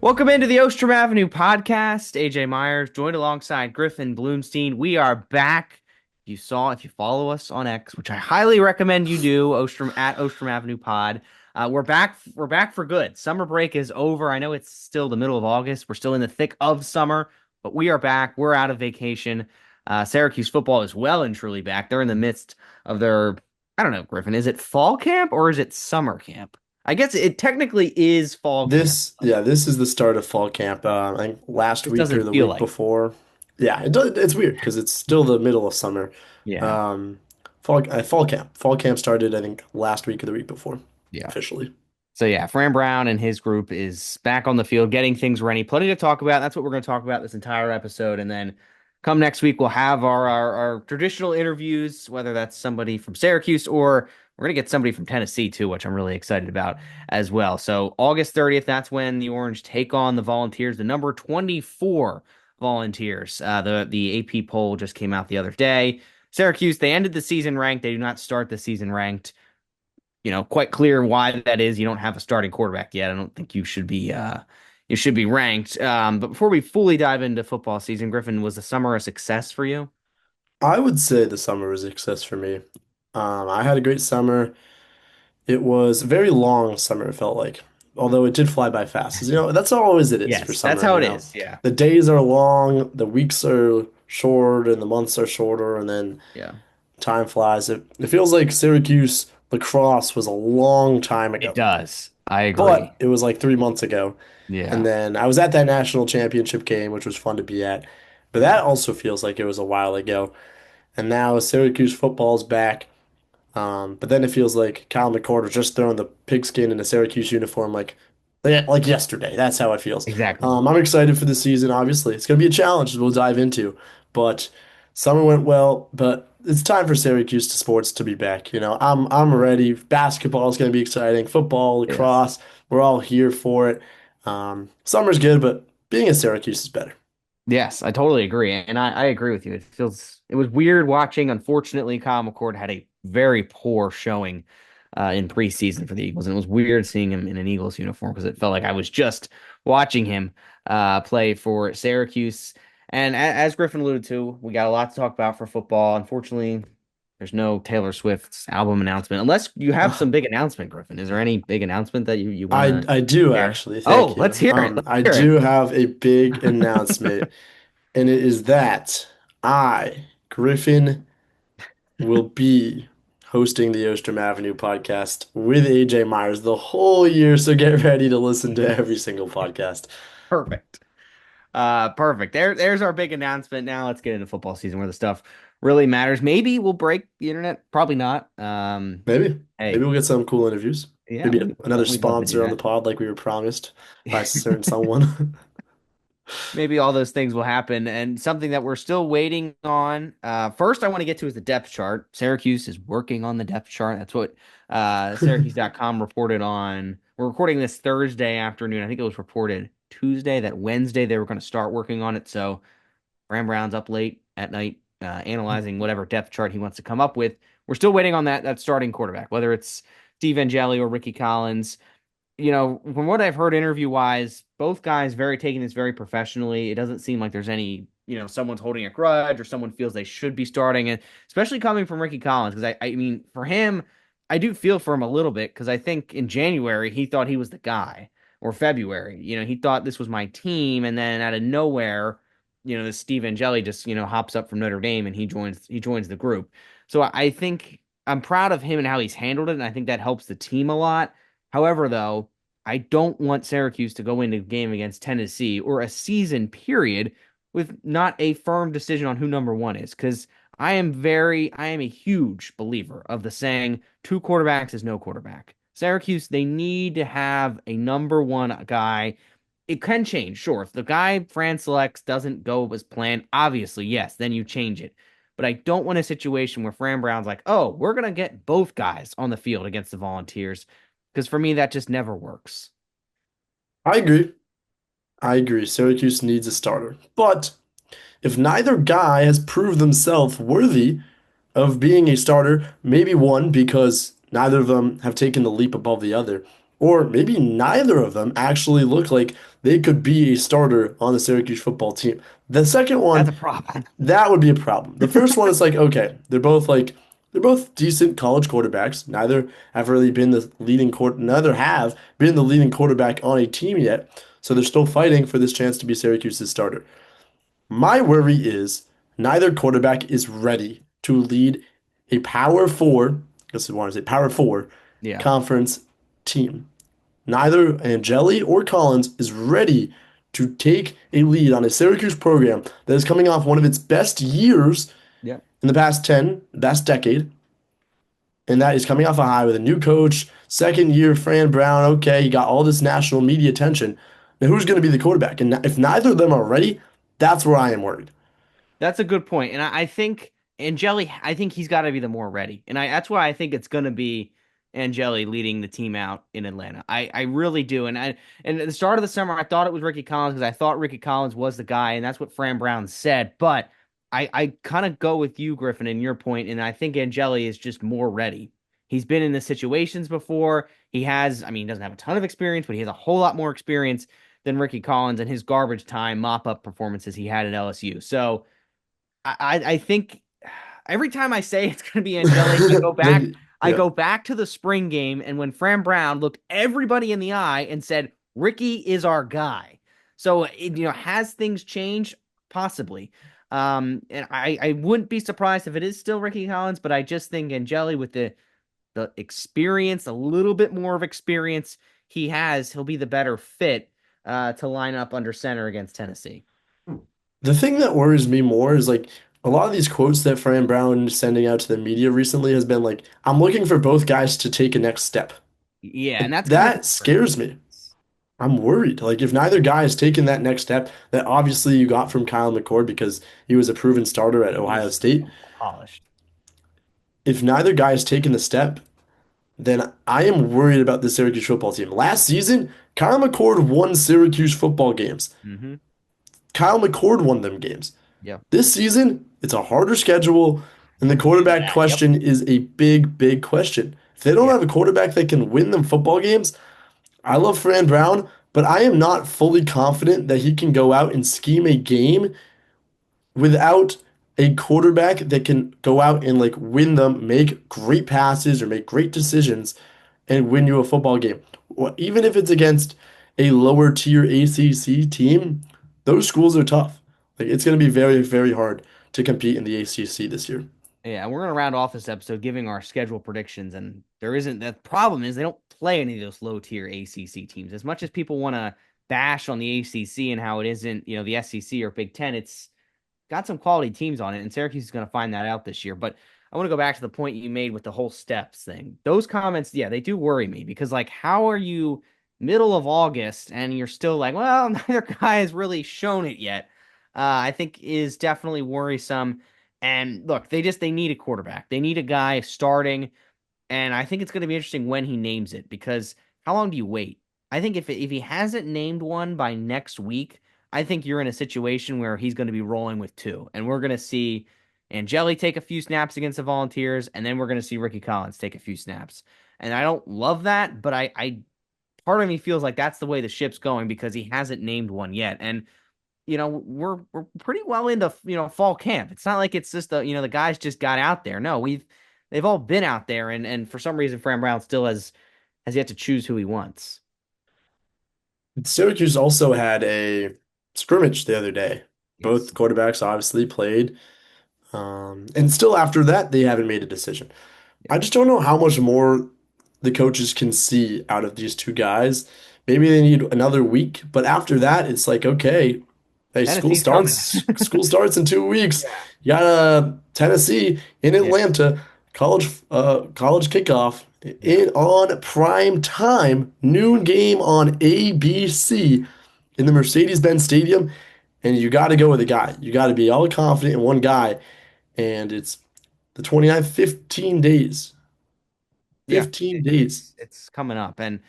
Welcome into the Ostrom Avenue podcast. AJ Myers joined alongside Griffin Bloomstein. We are back. If you follow us on X, which I highly recommend you do, Ostrom Avenue Pod. We're back. We're back for good. Summer break is over. I know it's still the middle of August. We're still in the thick of summer, but we are back. We're out of vacation. Syracuse football is well and truly back. They're in the midst of their, I don't know, Griffin. Is it fall camp or is it summer camp? I guess it technically is fall camp. This is the start of fall camp. I think last It week or doesn't the feel week like. before. Yeah, it's weird because it's still the middle of summer. Yeah. Um, fall camp started I think last week or the week before, Yeah. officially. So yeah, Fran Brown and his group is back on the field, getting things ready. Plenty to talk about. That's what we're going to talk about this entire episode. And then come next week, we'll have our traditional interviews, whether that's somebody from Syracuse or we're going to get somebody from Tennessee too, which I'm really excited about as well. So August 30th, that's when the Orange take on the Volunteers, the number 24 Volunteers. The AP poll just came out the other day. Syracuse, they ended the season ranked. They do not start the season ranked. Quite clear why that is. You don't have a starting quarterback yet. I don't think you should be ranked. But before we fully dive into football season, Griffin, was the summer a success for you? I would say the summer was a success for me. I had a great summer. It was a very long summer, it felt like. Although it did fly by fast. 'Cause, that's always it is for Yes, that's summer, how it is. Yeah. The days are long, the weeks are short, and the months are shorter, and then Yeah. time flies. It feels like Syracuse lacrosse was a long time It ago, does. I agree. but it was like 3 months ago. And Yeah. then I was at that national championship game, which was fun to be at. But that also feels like it was a while ago. And now Syracuse football's back. But then it feels like Kyle McCord was just throwing the pigskin in a Syracuse uniform like yesterday. That's how it feels. Exactly. I'm excited for the season, obviously. It's going to be a challenge we'll dive into. But summer went well, but it's time for Syracuse to sports to be back. I'm ready. Basketball is going to be exciting. Football, Yes. lacrosse, we're all here for it. Summer's good, but being at Syracuse is better. Yes, I totally agree. And I agree with you. It was weird watching. Unfortunately, Kyle McCord had a very poor showing in preseason for the Eagles. And it was weird seeing him in an Eagles uniform because it felt like I was just watching him play for Syracuse. And as Griffin alluded to, we got a lot to talk about for football. Unfortunately, there's no Taylor Swift's album announcement. Unless you have some big announcement, Griffin. Is there any big announcement that you want I to I do share? actually. Oh, Thank let's you. hear it. Let's I hear it. do have a big announcement, and it is that Griffin, will be hosting the Ostrom Avenue podcast with AJ Myers the whole year. So get ready to listen to every single podcast. Perfect. Perfect. There's our big announcement. Now let's get into football season where the stuff really matters. Maybe we'll break the internet. Probably not. Maybe Hey, we'll get some cool interviews. yeah, Maybe we'd another love, we'd love to do sponsor on the that. pod like we were promised by a certain someone. Maybe all those things will happen. And something that we're still waiting on. First, I want to get to is the depth chart. Syracuse is working on the depth chart. That's what Syracuse.com reported on. We're recording this Thursday afternoon. I think it was reported Tuesday that Wednesday they were going to start working on it. So Fran Brown's up late at night analyzing whatever depth chart he wants to come up with. We're still waiting on that starting quarterback, whether it's Steve Angeli or Ricky Collins. From what I've heard interview wise, both guys very taking this very professionally. It doesn't seem like there's any, someone's holding a grudge or someone feels they should be starting it, especially coming from Ricky Collins. Because I mean, for him, I do feel for him a little bit because I think in January he thought he was the guy, or February, he thought this was my team, and then out of nowhere, this Steve Angeli just hops up from Notre Dame and he joins the group. So I think I'm proud of him and how he's handled it, and I think that helps the team a lot. However, though, I don't want Syracuse to go into a game against Tennessee or a season period with not a firm decision on who number one is. Because I am a huge believer of the saying, two quarterbacks is no quarterback. Syracuse, they need to have a number one guy. It can change, sure. If the guy Fran selects doesn't go as planned, obviously, yes, then you change it. But I don't want a situation where Fran Brown's like, oh, we're going to get both guys on the field against the Volunteers. Because for me, that just never works. I agree. I agree. Syracuse needs a starter. But if neither guy has proved themselves worthy of being a starter, maybe one because neither of them have taken the leap above the other, or maybe neither of them actually look like they could be a starter on the Syracuse football team. The second That's one, a problem. that would be a problem. The first one is like, okay, they're both decent college quarterbacks. Neither have really been the neither have been the leading quarterback on a team yet. So they're still fighting for this chance to be Syracuse's starter. My worry is neither quarterback is ready to lead a Power Four, I guess I want to say Power Four Yeah. conference team. Neither Angeli or Collins is ready to take a lead on a Syracuse program that is coming off one of its best years Yeah. in the past decade, and that is coming off a high with a new coach, second year, Fran Brown. Okay, you got all this national media attention. Now, who's going to be the quarterback? And if neither of them are ready, that's where I am worried. That's a good point. And I think Angeli, I think he's got to be the more ready. And that's why I think it's going to be Angeli leading the team out in Atlanta. I really do. And at the start of the summer, I thought it was Ricky Collins because I thought Ricky Collins was the guy, and that's what Fran Brown said. But I kind of go with you, Griffin, and your point, and I think Angeli is just more ready. He's been in the situations before. He has, I mean, he doesn't have a ton of experience, but he has a whole lot more experience than Ricky Collins and his garbage time mop up performances he had at LSU. So I think every time I say it's going to be Angeli, Like, I yeah. go back to the spring game and when Fran Brown looked everybody in the eye and said, "Ricky is our guy." So, has things changed? Possibly. And I wouldn't be surprised if it is still Ricky Collins, but I just think Angeli with the experience, a little bit more of experience he'll be the better fit to line up under center against Tennessee. The thing that worries me more is like a lot of these quotes that Fran Brown is sending out to the media recently has been like, I'm looking for both guys to take a next step. Yeah, and And that's kind of that scares me. I'm worried. Like if neither guy has taken that next step that obviously you got from Kyle McCord because he was a proven starter at Ohio he's State, polished. if neither guy has taken the step, then I am worried about the Syracuse football team. Last season, Kyle McCord won Syracuse football games. Hmm. Kyle McCord won them games. Yeah. This season, it's a harder schedule, and the We're getting into quarterback that. Yep. question is a big, big question. If they don't Yeah. have a quarterback that can win them football games, I love Fran Brown, but I am not fully confident that he can go out and scheme a game without a quarterback that can go out and like win them, make great passes or make great decisions and win you a football game. Even if it's against a lower tier ACC team, those schools are tough. Like it's going to be very, very hard to compete in the ACC this year. Yeah. And we're gonna round off this episode giving our schedule predictions. And there isn't the problem is they don't play any of those low tier ACC teams. As much as people want to bash on the ACC and how it isn't, the SEC or Big Ten, it's got some quality teams on it, and Syracuse is going to find that out this year. But I want to go back to the point you made with the whole steps thing. Those comments, yeah, they do worry me because, like, how are you middle of August and you're still like, well, neither guy has really shown it yet? I think is definitely worrisome. And look, they need a quarterback. They need a guy starting, and I think it's going to be interesting when he names it because how long do you wait? I think if he hasn't named one by next week, I think you're in a situation where he's going to be rolling with two, and we're going to see Angeli take a few snaps against the Volunteers, and then we're going to see Ricky Collins take a few snaps. And I don't love that, but I part of me feels like that's the way the ship's going because he hasn't named one yet, and we're pretty well into fall camp. It's not like it's just the guys just got out there. No, they've all been out there, and for some reason Fran Brown still has yet to choose who he wants. Syracuse also had a scrimmage the other day. Yes. Both quarterbacks obviously played. And still after that, they haven't made a decision. Yeah. I just don't know how much more the coaches can see out of these two guys. Maybe they need another week, but after that, it's like, okay, hey, Tennessee's coming. school starts in 2 weeks. Yeah. You got Tennessee in Yeah. Atlanta, college kickoff Yeah. in on prime time, noon game on ABC in the Mercedes-Benz Stadium, and you got to go with a guy. You got to be all confident in one guy, and it's the 29th, 15 days. Yeah, 15 days. it's coming up, and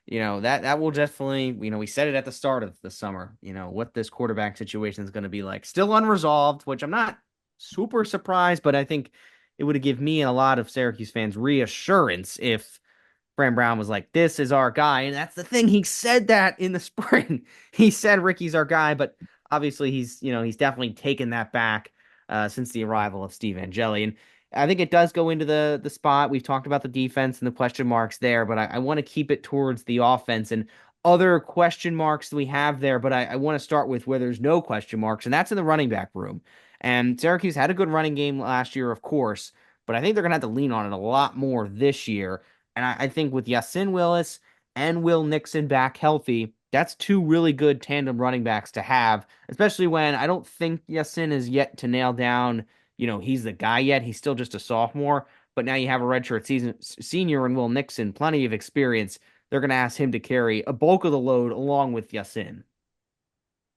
that will definitely we said it at the start of the summer. What this quarterback situation is going to be like, still unresolved, which I'm not super surprised, but I think it would have given me and a lot of Syracuse fans reassurance if Fran Brown was like, "This is our guy," and that's the thing. He said that in the spring. He said Ricky's our guy, but obviously he's definitely taken that back since the arrival of Steve Angeli. And I think it does go into the spot. We've talked about the defense and the question marks there, but I want to keep it towards the offense and other question marks that we have there. But I want to start with where there's no question marks, and that's in the running back room. And Syracuse had a good running game last year, of course, but I think they're going to have to lean on it a lot more this year. And I think with Yasin Willis and Will Nixon back healthy, that's two really good tandem running backs to have, especially when I don't think Yasin is yet to nail down, he's the guy yet. He's still just a sophomore, but now you have a redshirt senior and Will Nixon, plenty of experience. They're going to ask him to carry a bulk of the load along with Yasin.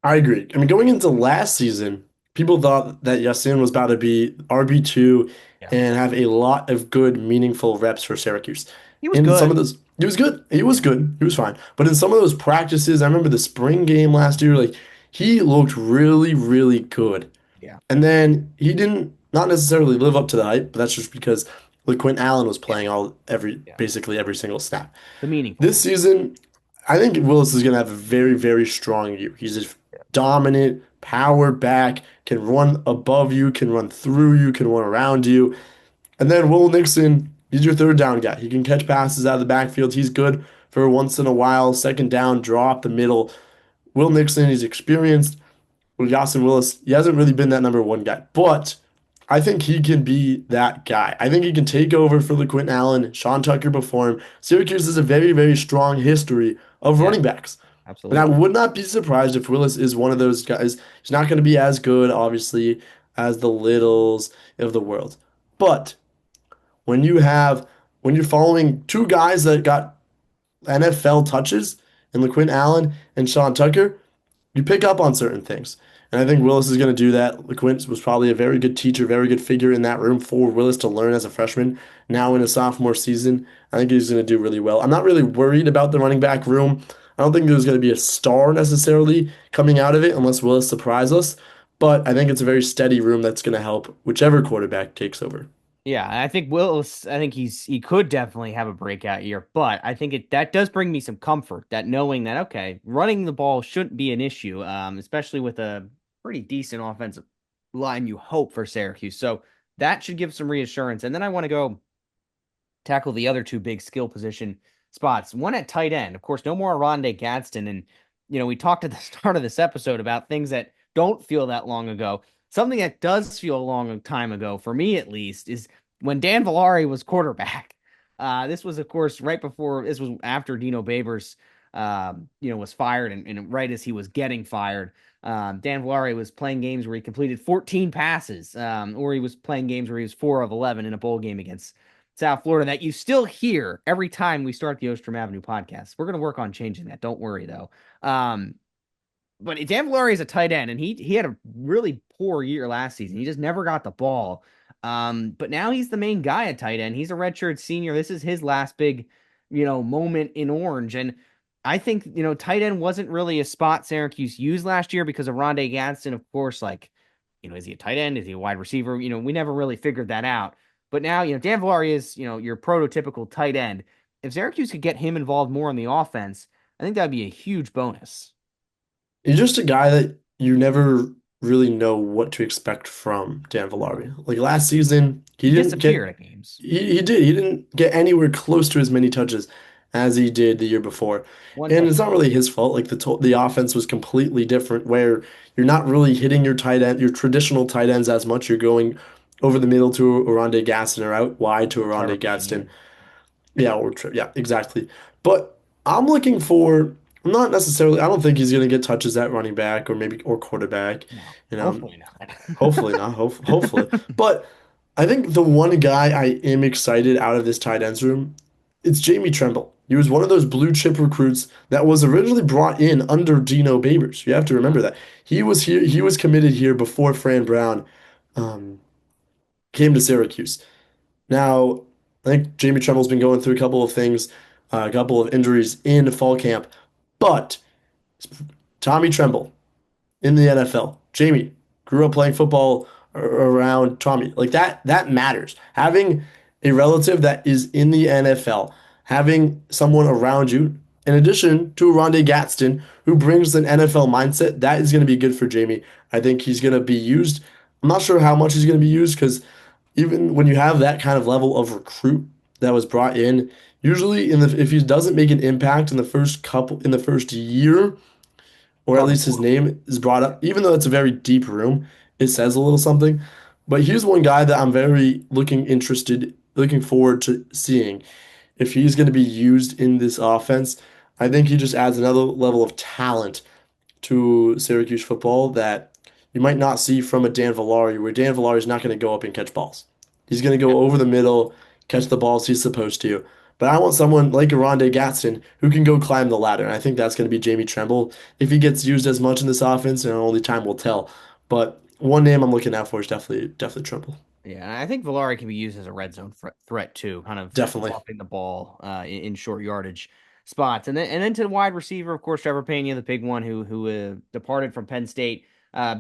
I agree. I mean, going into last season, people thought that Yasin was about to be RB2 Yeah. and have a lot of good, meaningful reps for Syracuse. He was In some of good. those, he was good. He was good. He was fine. But in some of those practices, I remember the spring game last year, like he looked really, really good. Yeah. And then he didn't not necessarily live up to the hype, but that's just because LeQuint Allen was Yeah. playing Yeah. basically every single snap. The meaningful This ones. season, I think Willis is going to have a very, very strong year. He's a dominant power back, can run above you, can run through you, can run around you. And then Will Nixon, he's your third down guy. He can catch passes out of the backfield. He's good for once in a while, second down, draw up the middle. Will Nixon, he's experienced. With Yasin Willis, he hasn't really been that number one guy, but I think he can be that guy. I think he can take over for LeQuint Allen, Sean Tucker before him. Syracuse has a very, very strong history of Yeah, running backs. And I absolutely. would not be surprised if Willis is one of those guys. He's not going to be as good, obviously, as the Littles of the world. But when you have, when you're following two guys that got NFL touches in LeQuint Allen and Sean Tucker, you pick up on certain things. And I think Willis is going to do that. LeQuint was probably a very good teacher, very good figure in that room for Willis to learn as a freshman. Now in a sophomore season, I think he's going to do really well. I'm not really worried about the running back room. I don't think there's going to be a star necessarily coming out of it unless Willis surprises us. But I think it's a very steady room that's going to help whichever quarterback takes over. Yeah, I think Willis, I think he could definitely have a breakout year, but I think that does bring me some comfort that knowing that okay, running the ball shouldn't be an issue, especially with a pretty decent offensive line you hope for Syracuse. So that should give some reassurance. And then I want to go tackle the other two big skill position spots. One at tight end. Of course, no more Rondé Gadsden. And, we talked at the start of this episode about things that don't feel that long ago. Something that does feel a long time ago, for me at least, is when Dan Villari was quarterback. This was, of course, this was after Dino Babers, was fired and right as he was getting fired. Dan Villari was playing games where he completed 14 passes, or he was playing games where he was 4 of 11 in a bowl game against South Florida that you still hear every time we start the Ostrom Avenue podcast. We're going to work on changing that. Don't worry, though. But Dan Villari is a tight end, and he had a really poor year last season. He just never got the ball. But now he's the main guy at tight end. He's a redshirt senior. This is his last big, moment in orange. And I think, tight end wasn't really a spot Syracuse used last year because of Rondé Gadsden, of course. Like, is he a tight end? Is he a wide receiver? We never really figured that out. But now, Dan Villari is, your prototypical tight end. If Syracuse could get him involved more in the offense, I think that'd be a huge bonus. He's just a guy that you never really know what to expect from Dan No. Villari. Like last season, he He didn't disappeared get at games. he didn't get anywhere close to as many touches as he did the year before. One And it's touchdown. not really his fault. Like the offense was completely different where you're not really hitting your traditional tight ends as much. You're going over the middle to Oronde Gaston or out wide to Or Trevor Oronde Payne, yeah. Gaston. Yeah, yeah, exactly. But I'm looking for not necessarily. I don't think he's going to get touches at running back or maybe or quarterback. No, You know, hopefully not. hopefully not. Hopefully, but I think the one guy I am excited out of this tight ends room, it's Jamie Tremble. He was one of those blue chip recruits that was originally brought in under Dino Babers. You have to Yeah. remember that he was here. He was committed here before Fran Brown um, came to Syracuse. Now, I think Jamie Tremble's been going through a couple of things, a couple of injuries in fall camp, but Tommy Tremble in the NFL, Jamie grew up playing football around Tommy. Like that matters. Having a relative that is in the NFL, having someone around you, in addition to Rondé Gadsden, who brings an NFL mindset, that is going to be good for Jamie. I think he's going to be used. I'm not sure how much he's going to be used because even when you have that kind of level of recruit that was brought in, usually if he doesn't make an impact in the first year, or at Probably least his won't. name is brought up, even though it's a very deep room, it says a little something. But here's one guy that I'm very looking forward to seeing if he's going to be used in this offense. I think he just adds another level of talent to Syracuse football that you might not see from a Dan Villari, where Dan Villari is not going to go up and catch balls. He's going to Yeah. go over the middle, catch the balls he's supposed to. But I want someone like Rondé Gatson who can go climb the ladder. And I think that's going to be Jamie Tremble. If he gets used as much in this offense, only time will tell. But one name I'm looking out for is definitely Tremble. Yeah, and I think Villari can be used as a red zone threat too, kind of Definitely. bumping the ball in short yardage spots, and then to the wide receiver, of course, Trevor Pena, the big one who departed from Penn State.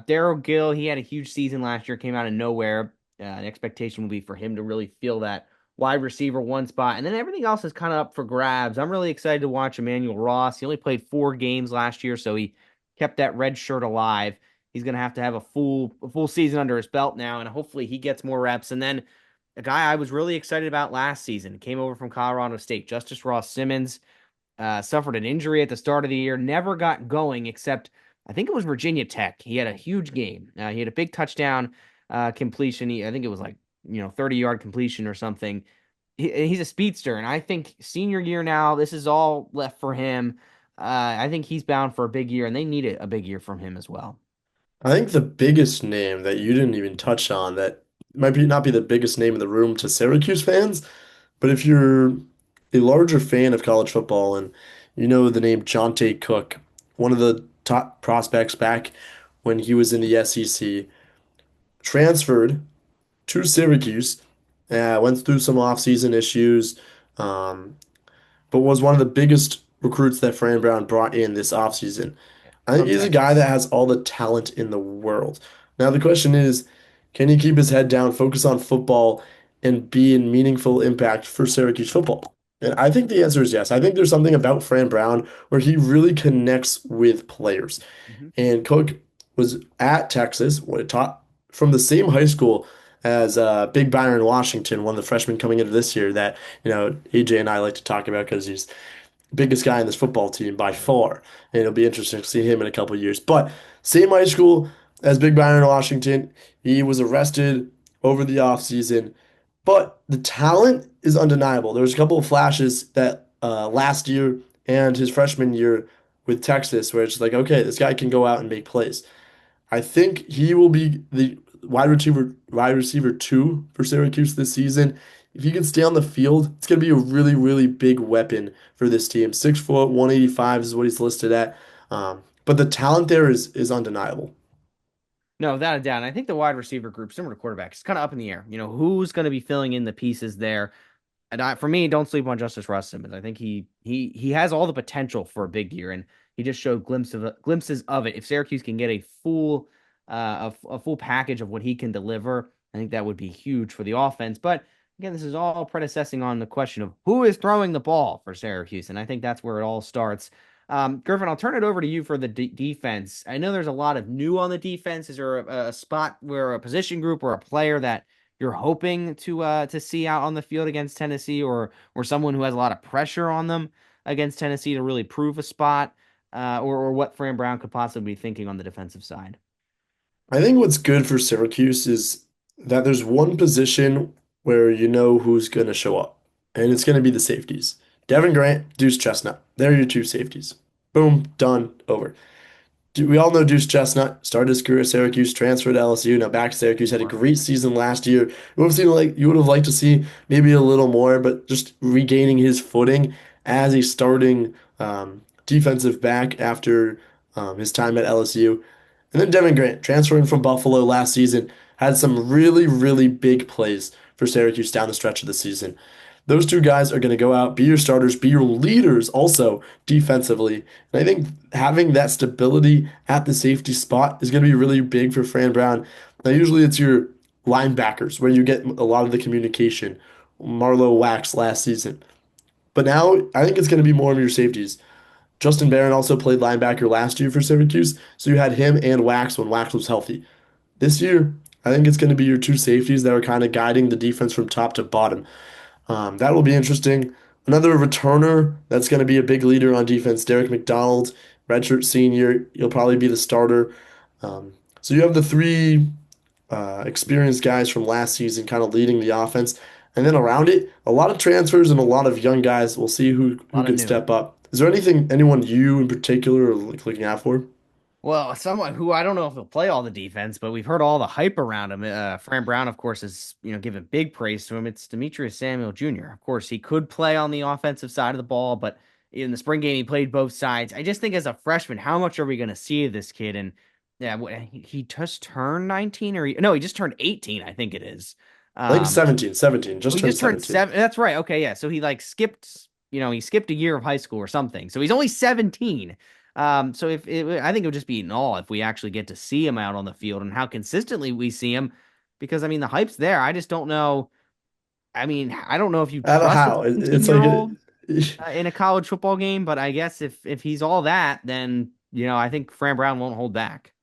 Darrell Gill, he had a huge season last year, came out of nowhere. An expectation will be for him to really fill that wide receiver one spot, and then everything else is kind of up for grabs. I'm really excited to watch Emmanuel Ross. He only played 4 games last year, so he kept that red shirt alive. He's going to have a full season under his belt now, and hopefully he gets more reps. And then a guy I was really excited about last season came over from Colorado State, Justice Ross Simmons, suffered an injury at the start of the year, never got going except I think it was Virginia Tech. He had a huge game. He had a big touchdown completion. I think it was like 30-yard completion or something. He's a speedster, and I think senior year now, this is all left for him. I think he's bound for a big year, and they need a big year from him as well. I think the biggest name that you didn't even touch on that might be not be the biggest name in the room to Syracuse fans, but if you're a larger fan of college football and you know the name Jonte Cook, one of the top prospects back when he was in the SEC, transferred to Syracuse, went through some offseason issues, um, but was one of the biggest recruits that Fran Brown brought in this offseason. Yeah. I think From he's a guy that Texas. has all the talent in the world. Now, the question is, can he keep his head down, focus on football, and be in meaningful impact for Syracuse football? And I think the answer is yes. I think there's something about Fran Brown where he really connects with players. Mhm. And Cook was at Texas, what taught from the same high school as Big Byron Washington, one of the freshmen coming into this year that, AJ and I like to talk about because he's biggest guy in this football team by far. And it'll be interesting to see him in a couple of years. But same high school as Big Byron Washington. He was arrested over the offseason, but the talent is undeniable. There was a couple of flashes that last year and his freshman year with Texas where it's like, okay, this guy can go out and make plays. I think he will be the wide receiver two for Syracuse this season. If he can stay on the field, it's going to be a really, really big weapon for this team. 6 foot, 185 is what he's listed at. But the talent there is undeniable. No, without a doubt. And I think the wide receiver group, similar to quarterback, is kind of up in the air. Who's going to be filling in the pieces there? And for me, don't sleep on Justice Ross Simmons. I think he has all the potential for a big year, and he just showed glimpses of it. If Syracuse can get a full package of what he can deliver, I think that would be huge for the offense. But again, this is all predecessing on the question of who is throwing the ball for Syracuse, and I think that's where it all starts. Griffin, I'll turn it over to you for the defense. I know there's a lot of new on the defense. Is there a spot where a position group or a player that you're hoping to see out on the field against Tennessee, or someone who has a lot of pressure on them against Tennessee to really prove a spot, or what Fran Brown could possibly be thinking on the defensive side? I think what's good for Syracuse is that there's one position where you know who's going to show up, and it's going to be the safeties. Devin Grant, Deuce Chestnut. They're your two safeties. Boom, done, over. We all know Deuce Chestnut started his career at Syracuse, transferred to LSU, now back to Syracuse. Had a Sure. great season last year. You would have liked to see maybe a little more, but just regaining his footing as a starting defensive back after his time at LSU. And then Devin Grant, transferring from Buffalo last season, had some really, really big plays for Syracuse down the stretch of the season. Those two guys are going to go out, be your starters, be your leaders also defensively. And I think having that stability at the safety spot is going to be really big for Fran Brown. Now, usually it's your linebackers where you get a lot of the communication. Marlowe Wax last season. But now I think it's going to be more of your safeties. Justin Barron also played linebacker last year for Syracuse, so you had him and Wax when Wax was healthy. This year, I think it's going to be your two safeties that are kind of guiding the defense from top to bottom. That will be interesting. Another returner that's going to be a big leader on defense, Derek McDonald, redshirt senior. He'll probably be the starter. So you have the three experienced guys from last season kind of leading the offense. And then around it, a lot of transfers and a lot of young guys. We'll see A who lot of can new. step up. Is there anyone you in particular are like looking out for? Well, someone who I don't know if he'll play all the defense, but we've heard all the hype around him. Fran Brown, of course, has given big praise to him. It's Demetrius Samuel Jr. Of course, he could play on the offensive side of the ball, but in the spring game, he played both sides. I just think as a freshman, how much are we going to see of this kid? And yeah, he just turned 19, or no, he just turned 18, I think it is. I think Um, 17, oh, just he turned just turned 17. 7. That's right. Okay, yeah. So he like skipped, he skipped a year of high school or something. So he's only 17. So I think it would just be in awe if we actually get to see him out on the field and how consistently we see him, because I mean the hype's there. I just don't know. I mean, I don't know if you I don't know trust a how. It's like 17-year-old in a college football game, but I guess if he's all that, then I think Fran Brown won't hold back.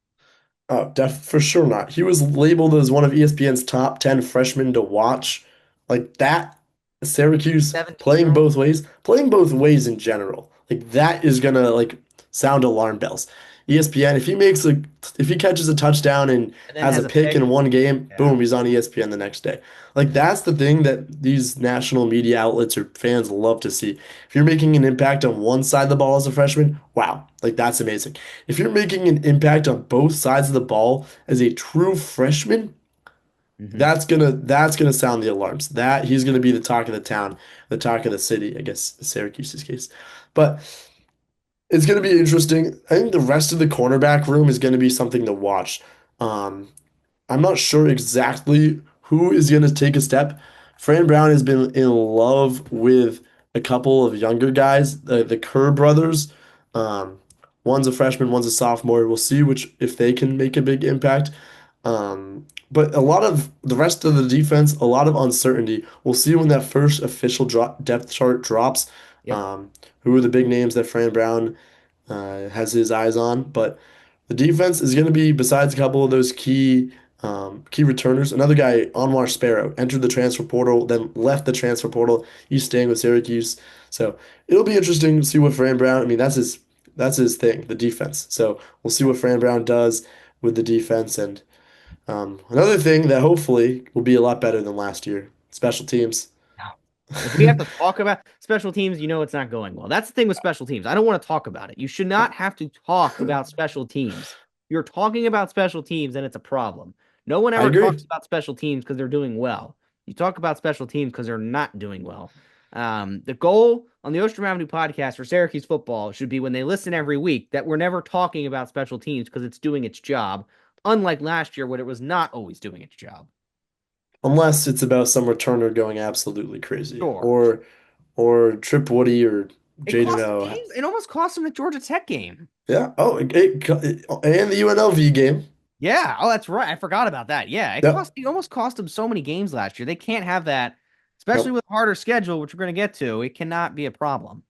Oh, for sure not. He was labeled as one of ESPN's top 10 freshmen to watch. Like that, Syracuse 17-year-old, playing both ways in general. Like that is gonna like sound alarm bells. ESPN, if he catches a touchdown and and then has a has a pick pick. in one game, Yeah. boom, he's on ESPN the next day. Like that's the thing that these national media outlets or fans love to see. If you're making an impact on one side of the ball as a freshman, wow, like that's amazing. If you're making an impact on both sides of the ball as a true freshman, Hmm. that's gonna sound the alarms. That he's gonna be the talk of the town, the talk of the city, I guess, Syracuse's case. But it's gonna be interesting. I think the rest of the cornerback room is gonna be something to watch. Um, I'm not sure exactly who is going to take a step. Fran Brown has been in love with a couple of younger guys, the Kerr brothers. Um, one's a freshman, one's a sophomore. We'll see which if they can make a big impact. But a lot of the rest of the defense, a lot of uncertainty. We'll see when that first official depth chart drops. Yep. Um, who are the big names that Fran Brown has his eyes on? But the defense is going to be, besides a couple of those key returners, another guy, Anwar Sparrow, entered the transfer portal, then left the transfer portal. He's staying with Syracuse. So it'll be interesting to see what Fran Brown, I mean, that's his thing, the defense. So we'll see what Fran Brown does with the defense. And another thing that hopefully will be a lot better than last year, special teams. No. If we have to talk about special teams, it's not going well. That's the thing with special teams. I don't want to talk about it. You should not have to talk about special teams. You're talking about special teams, and it's a problem. No one I ever talks agree. about special teams because they're doing well. You talk about special teams because they're not doing well. The goal on the Ostrom Avenue podcast for Syracuse football should be when they listen every week that we're never talking about special teams because it's doing its job, unlike last year when it was not always doing its job. Unless it's about some returner going absolutely crazy. Sure. Or Trip Woody or It Jaden cost them O. games. It almost cost them the Georgia Tech game. Yeah. Oh, and the UNLV game. Yeah. Oh, that's right. I forgot about that. Yeah. Yep. It almost cost them so many games last year. They can't have that, especially Yep. with a harder schedule, which we're going to get to. It cannot be a problem.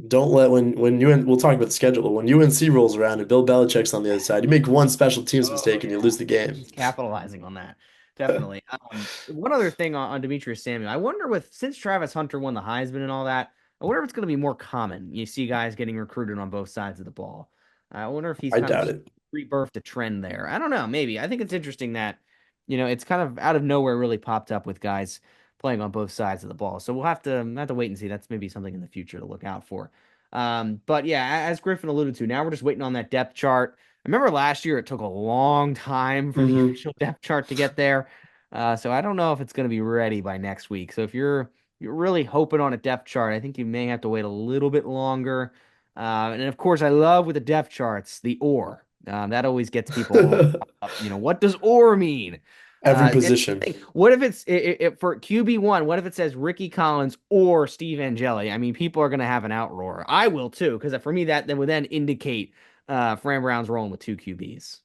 Don't let when we'll talk about the schedule, but when UNC rolls around and Bill Belichick's on the other side, you make one special teams Oh mistake and you lose the game. he's capitalizing on that. Definitely. One other thing on Demetrius Samuel. I wonder since Travis Hunter won the Heisman and all that, I wonder if it's going to be more common. You see guys getting recruited on both sides of the ball. I wonder if he's I kind of doubt it. rebirthed a trend there. I don't know. Maybe. I think it's interesting that, it's kind of out of nowhere really popped up with guys playing on both sides of the ball. So we'll have to wait and see. That's maybe something in the future to look out for. But yeah, as Griffin alluded to, now we're just waiting on that depth chart. I remember last year it took a long time for the Hmm. official depth chart to get there. So I don't know if it's going to be ready by next week. So if you're really hoping on a depth chart, I think you may have to wait a little bit longer. And of course, I love with the depth charts the or. That always gets people all up. What does or mean? Every And position. what if it's for QB1? What if it says Ricky Collins or Steve Angeli? I mean, people are going to have an outroar. I will too, because for me that would then indicate Fran Brown's rolling with two QBs.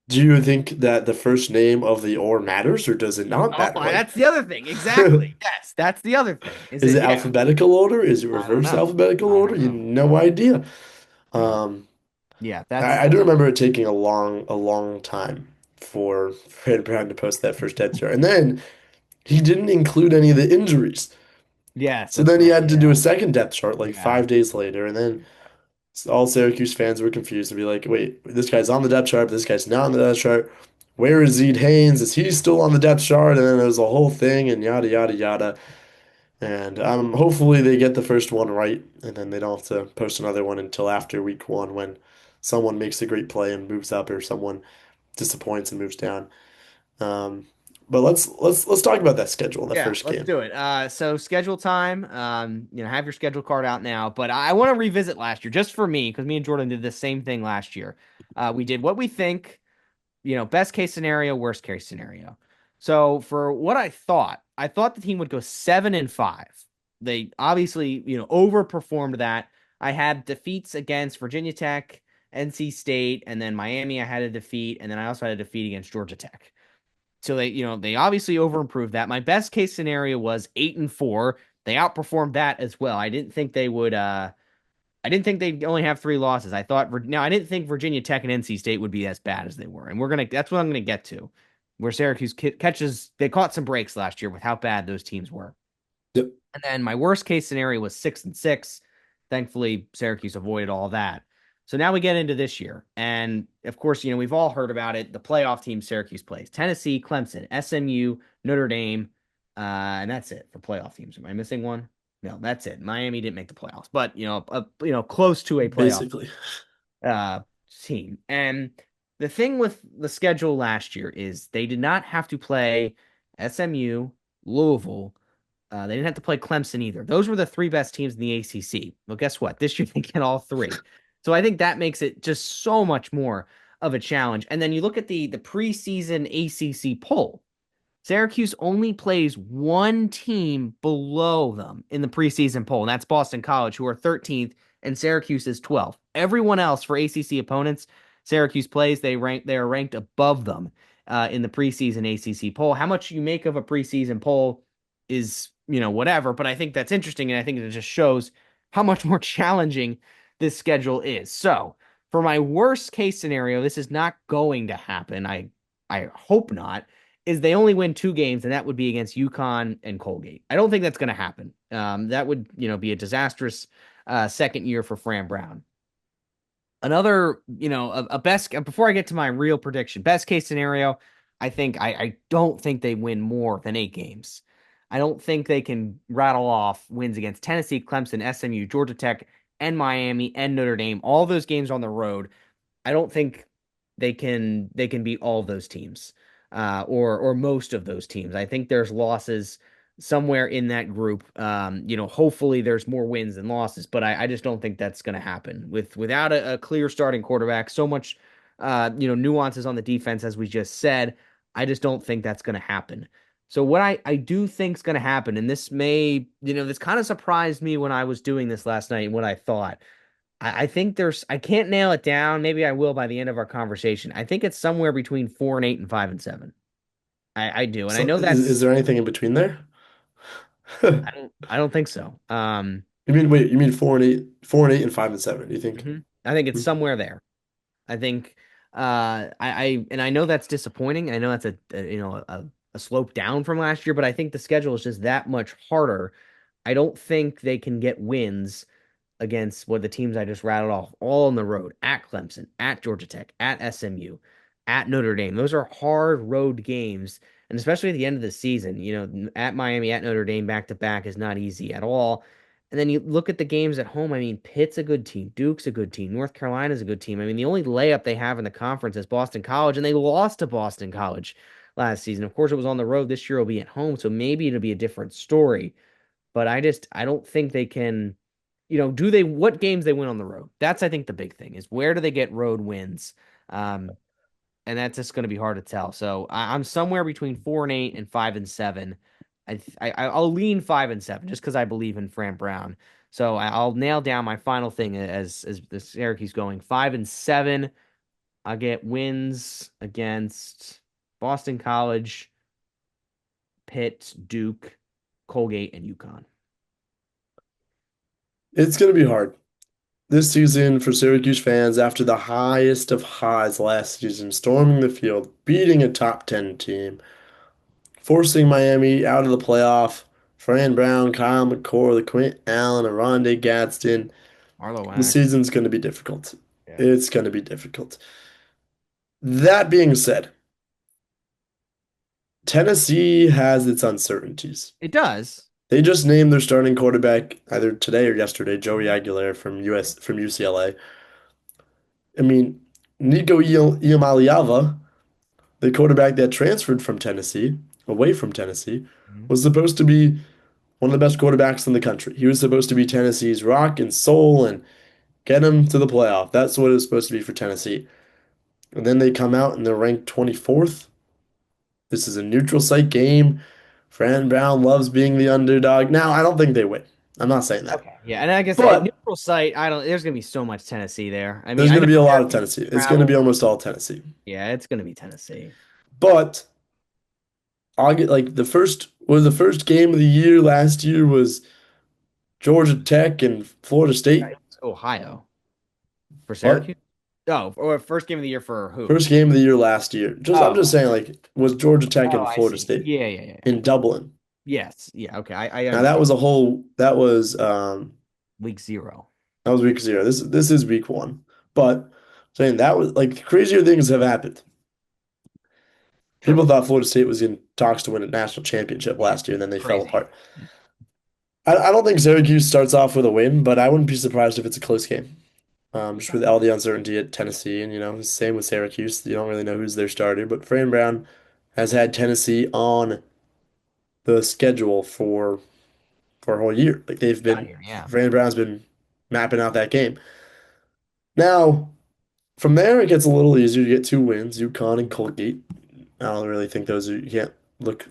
Do you think that the first name of the or matters, or does it not Oh, matter? Like, that's the other thing. Exactly. Yes, that's the other thing. Is is it? it Yeah. alphabetical order? Is it I don't reverse know. alphabetical I order? don't You know. no idea. No. Um, Yeah, I do remember it taking a long time for Fred Brown to post that first depth chart, and then he didn't include any of the injuries. yes, So that's then he right. had to do a Yeah. second depth chart like Yeah. 5 days later, and then all Syracuse fans were confused to be like, wait, this guy's on the depth chart, but this guy's not on the depth chart. Where is Zede Haynes? Is he still on the depth chart? And then there was a whole thing and yada yada yada. And hopefully they get the first one right, and then they don't have to post another one until after week one when someone makes a great play and moves up, or someone disappoints and moves down. Um, but let's talk about that schedule, that Yeah, first let's game. do it. So schedule time. Have your schedule card out now. But I want to revisit last year just for me, because me and Jordan did the same thing last year. We did what we think, best case scenario, worst case scenario. So for what I thought the team would go 7-5. They obviously, overperformed that. I had defeats against Virginia Tech, NC State, and then Miami I had a defeat, and then I also had a defeat against Georgia Tech. So they obviously overimproved that. My best case scenario was 8-4. They outperformed that as well. I didn't think they'd only have three losses. I didn't think Virginia Tech and NC State would be as bad as they were. And that's what I'm gonna get to, where Syracuse they caught some breaks last year with how bad those teams were. Yep. And then my worst case scenario was 6-6. Thankfully, Syracuse avoided all that. So now we get into this year. And of course, we've all heard about it. The playoff team Syracuse plays Tennessee, Clemson, SMU, Notre Dame. And that's it for playoff teams. Am I missing one? No, that's it. Miami didn't make the playoffs, but close to a playoff Basically. uh team. And the thing with the schedule last year is they did not have to play SMU, Louisville, they didn't have to play Clemson either. Those were the three best teams in the ACC. Well, guess what? This year they get all three. So I think that makes it just so much more of a challenge. And then you look at the preseason ACC poll. Syracuse only plays one team below them in the preseason poll, and that's Boston College, who are 13th, and Syracuse is 12th. Everyone else for ACC opponents, Syracuse plays, they are ranked above them in the preseason ACC poll. How much you make of a preseason poll is, whatever, but I think that's interesting, and I think it just shows how much more challenging this schedule is. So, for my worst case scenario, this is not going to happen. I hope not is they only win two games, and that would be against UConn and Colgate. I don't think that's going to happen. That would, be a disastrous second year for Fran Brown. Another, a best before I get to my real prediction, best case scenario, I don't think they win more than 8 games. I don't think they can rattle off wins against Tennessee, Clemson, SMU, Georgia Tech, and Miami and Notre Dame. All those games on the road. I don't think they can beat all of those teams, or most of those teams. I think there's losses somewhere in that group. Hopefully there's more wins than losses, but I just don't think that's going to happen without a clear starting quarterback. So much, nuances on the defense, as we just said. I just don't think that's going to happen. So what I do think is going to happen, and this kind of surprised me when I was doing this last night and what I thought. I think I can't nail it down. Maybe I will by the end of our conversation. I think it's somewhere between 4-8 and 5-7. I do. And I So know is that's, there anything in between there? I don't think so. You mean 4-8 and 5-7, you think? I think it's Hmm. somewhere there. I think, and I know that's disappointing. I know that's a slope down from last year, but I think the schedule is just that much harder. I don't think they can get wins against what the teams I just rattled off, all on the road at Clemson, at Georgia Tech, at SMU, at Notre Dame. Those are hard road games. And especially at the end of the season, at Miami, at Notre Dame, back to back is not easy at all. And then you look at the games at home. I mean, Pitt's a good team. Duke's a good team. North Carolina's a good team. I mean, the only layup they have in the conference is Boston College, and they lost to Boston College last season. Of course, it was on the road. This year will be at home, so maybe it'll be a different story. But I don't think they can, what games they win on the road? That's, I think, the big thing is where do they get road wins? Um, and that's just going to be hard to tell. So I'm somewhere between 4-8 and 5-7. I'll lean 5-7 just because I believe in Fran Brown. So I'll nail down my final thing as the Syracuse going 5-7. I get wins against Boston College, Pitt, Duke, Colgate, and UConn. It's going to be hard. This season for Syracuse fans, after the highest of highs last season, storming the field, beating a top 10 team, forcing Miami out of the playoff, Fran Brown, Kyle McCord, LeQuint Allen, Aronde Gadsden, Marlowe the Wax. season's going to be difficult. Yeah. It's going to be difficult. That being said, Tennessee has its uncertainties. It does. They just named their starting quarterback either today or yesterday, Joey Aguilar from UCLA. I mean, Nico Iamaleava, the quarterback that transferred from Tennessee, away from Tennessee, Mhm. was supposed to be one of the best quarterbacks in the country. He was supposed to be Tennessee's rock and soul and get them to the playoff. That's what it was supposed to be for Tennessee. And then they come out and they're ranked 24th. This is a neutral site game. Fran Brown loves being the underdog. Now, I don't think they win. I'm not saying that. Okay. Yeah, and like I said, But neutral site. I don't. There's gonna be so much Tennessee there. I mean, there's I going to know be a lot of Syracuse Tennessee. It's going to be travel. almost all Tennessee. Yeah, it's gonna be Tennessee. But I'll get like the first game of the year last year was Georgia Tech and Florida Yeah, State. it's Ohio for What? Syracuse. Oh, or first game of the year for who? First game of the year last year. I'm just Oh, saying like was Georgia Tech oh, and I Florida see. State Yeah, yeah, yeah. in Dublin. Yes, yeah. Okay, I Now that understand. was a whole Week 0. that was week 0. This is week 1. But saying that was like crazier things have happened. Sure. People thought Florida State was in talks to win a national championship Yeah, last year, and then they fell crazy. apart. I don't think Syracuse starts off with a win, but I wouldn't be surprised if it's a close game. Just Okay. with all the uncertainty at Tennessee, and same with Syracuse. You don't really know who's their starter, but Fran Brown has had Tennessee on the schedule for a whole year. Like they've Got been, here. Yeah. Fran Brown's been mapping out that game. Now, from there, it gets a little easier. You get 2 wins, UConn and Colgate. I don't really think those are, you can't look,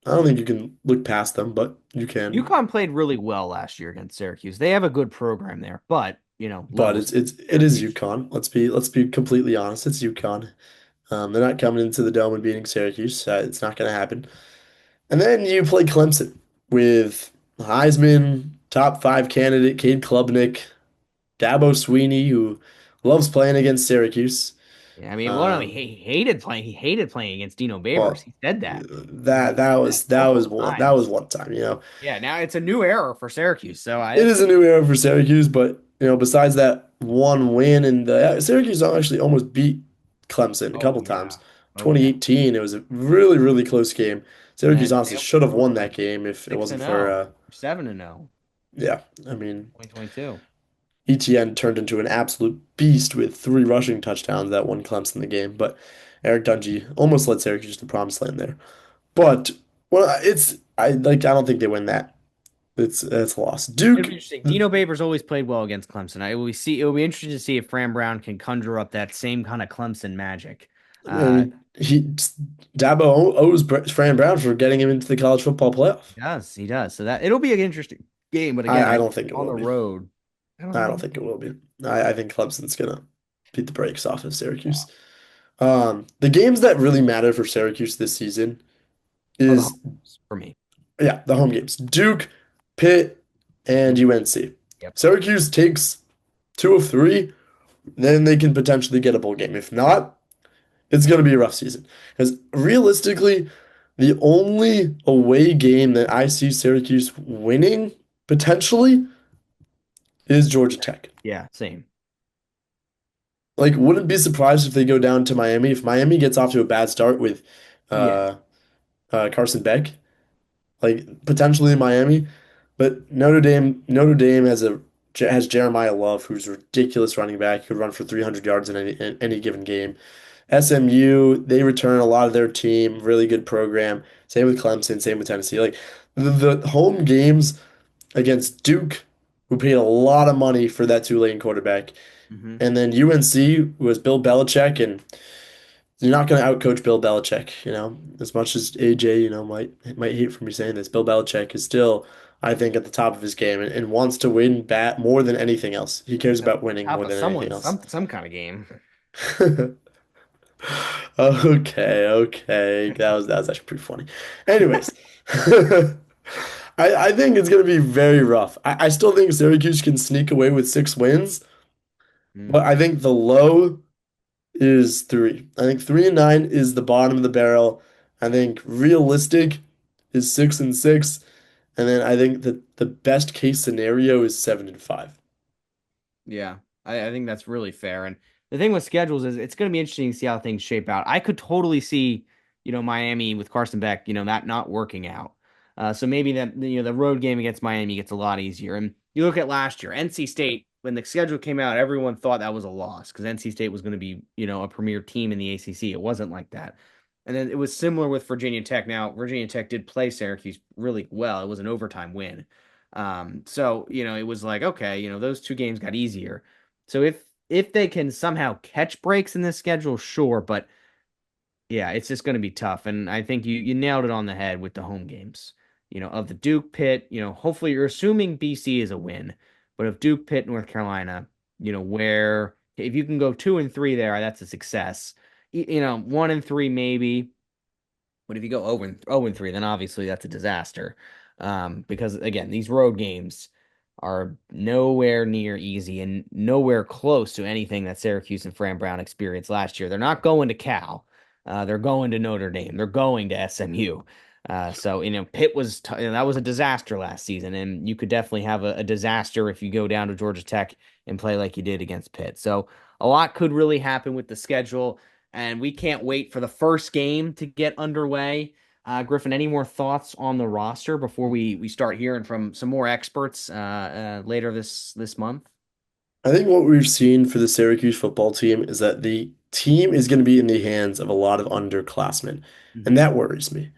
I don't think you can look past them, but you can. UConn played really well last year against Syracuse. They have a good program there, but But levels it is Syracuse. UConn. Let's be completely honest. It's UConn. They're not coming into the dome and beating Syracuse. It's not going to happen. And then you play Clemson with Heisman top 5 candidate Cade Klubnik, Dabo Sweeney, who loves playing against Syracuse. Yeah, I mean, well, no, Um, he hated playing. He hated playing against Dino Babers. well, He said that. that He that said that was that was multiple one that was times. one time. Yeah, now it's a new era for Syracuse. So It it's is a gonna new era for Syracuse, but besides that one win, and Syracuse actually almost beat Clemson a oh couple times. yeah. Oh yeah. 2018, it was a really really close game. And Syracuse then honestly they should have won were that game if it 6 wasn't and for 0, 7 and 0, yeah. I mean, 2022. ETN turned into an absolute beast with 3 rushing touchdowns that won Clemson the game, but Eric Dungey almost led Syracuse to the promised land there. But well, I don't think they win that. It's a loss. It'll Duke, be interesting. Dino Babers always played well against Clemson. It will be interesting to see if Fran Brown can conjure up that same kind of Clemson magic. I Uh, mean, he Dabo owes Fran Brown for getting him into the college football playoff. he does. So that it'll be an interesting game. But again, I I don't think it on will the be. road, I don't I think don't it'll think it be. will be. I think Clemson's gonna beat the brakes off of Yeah. Syracuse. The games that really matter for Syracuse this season Oh, the is homes for me. yeah, the home games. Duke, Pitt, and UNC. UNC. Yep. Syracuse takes 2 of 3, then they can potentially get a bowl game. If not, it's going to be a rough season. Because realistically, the only away game that I see Syracuse winning potentially is Georgia Tech. Yeah, same. Like, wouldn't be surprised if they go down to Miami. If Miami gets off to a bad start with Yeah. uh, Carson Beck, like potentially Miami. But Notre Dame has Jeremiah Love, who's a ridiculous running back, who could run for 300 yards in any given game. SMU, they return a lot of their team, really good program. Same with Clemson, same with Tennessee. Like the home games against Duke, who paid a lot of money for that Tulane quarterback, Hmm. and then UNC was Bill Belichick, and you're not going to outcoach Bill Belichick, as much as AJ, might hate for me saying this. Bill Belichick is still, I think, at the top of his game and wants to win bat more than anything else. He cares At about the winning top more of than anything someone's else. some kind of game. Okay, okay. That was actually pretty funny. Anyways, I think it's gonna be very rough. I still think Syracuse can sneak away with 6 wins, Mm, but I think the low is 3. I think 3-9 is the bottom of the barrel. I think realistic is 6-6, and then I think that the best case scenario is 7-5. yeah, I think that's really fair. And the thing with schedules is it's going to be interesting to see how things shape out. I could totally see, Miami with Carson Beck, that not working out. So maybe that, the road game against Miami gets a lot easier. And you look at last year, NC State, when the schedule came out, everyone thought that was a loss because NC State was going to be, a premier team in the ACC. It wasn't like that. And then it was similar with Virginia Tech. Now, Virginia Tech did play Syracuse really well. It was an overtime win. So, it was like, okay, those two games got easier. So if they can somehow catch breaks in this schedule, sure, but yeah, it's just going to be tough. And I think you nailed it on the head with the home games. Of the Duke Pitt, hopefully you're assuming BC is a win, but if Duke Pitt, North Carolina, where if you can go 2-3 there, that's a success. 1-3 maybe. But if you go 0-3, then obviously that's a disaster. Because again, these road games are nowhere near easy and nowhere close to anything that Syracuse and Fran Brown experienced last year. They're not going to Cal. They're going to Notre Dame. They're going to SMU. So Pitt was that was a disaster last season, and you could definitely have a disaster if you go down to Georgia Tech and play like you did against Pitt. So a lot could really happen with the schedule, and we can't wait for the first game to get underway. Griffin, any more thoughts on the roster before we start hearing from some more experts later this month? I think what we've seen for the Syracuse football team is that the team is going to be in the hands of a lot of underclassmen, and Mhm. that worries me.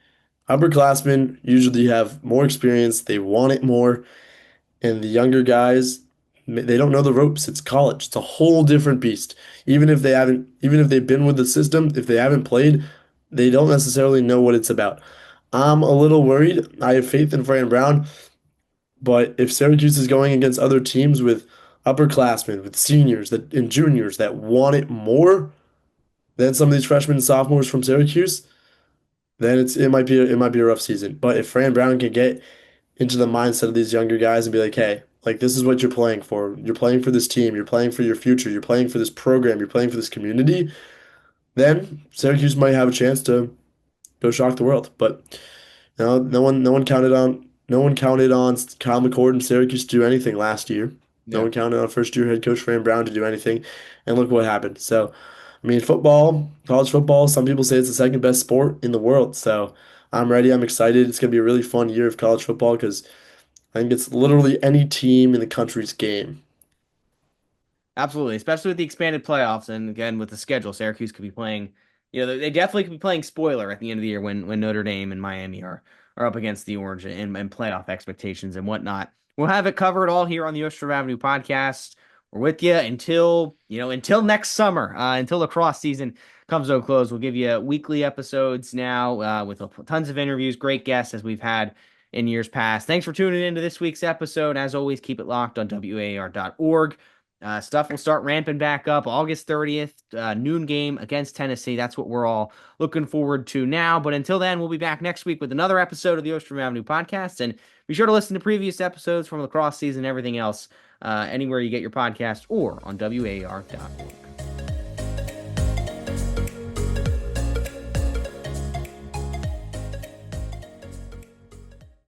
Upperclassmen usually have more experience, they want it more, and the younger guys, they don't know the ropes. It's college. It's a whole different beast. Even if they've been with the system, if they haven't played, they don't necessarily know what it's about. I'm a little worried. I have faith in Fran Brown, but if Syracuse is going against other teams with upperclassmen, with seniors that and juniors that want it more than some of these freshmen and sophomores from Syracuse, then it might be a rough season. But if Fran Brown can get into the mindset of these younger guys and be like, hey, like this is what you're playing for. You're playing for this team. You're playing for your future. You're playing for this program. You're playing for this community. Then Syracuse might have a chance to go shock the world. But no one counted on Kyle McCord and Syracuse to do anything last year. No Yeah. one counted on first year head coach Fran Brown to do anything. And look what happened. So, I mean, football, college football, some people say it's the second best sport in the world. So I'm ready. I'm excited. It's gonna be a really fun year of college football because I think it's literally any team in the country's game. Absolutely, especially with the expanded playoffs, and again with the schedule, Syracuse could be playing. They definitely could be playing spoiler at the end of the year when Notre Dame and Miami are up against the Orange and playoff expectations and whatnot. We'll have it covered all here on the Ostrom Avenue podcast. We're with you until next summer, until the cross season comes to a close. We'll give you weekly episodes now with tons of interviews, great guests as we've had in years past. Thanks for tuning in to this week's episode. As always, keep it locked on WAR.org. Stuff will start ramping back up August 30th, noon game against Tennessee. That's what we're all looking forward to now. But until then, we'll be back next week with another episode of the Ostrom Avenue podcast. And be sure to listen to previous episodes from lacrosse season and everything else anywhere you get your podcast or on WAR.org.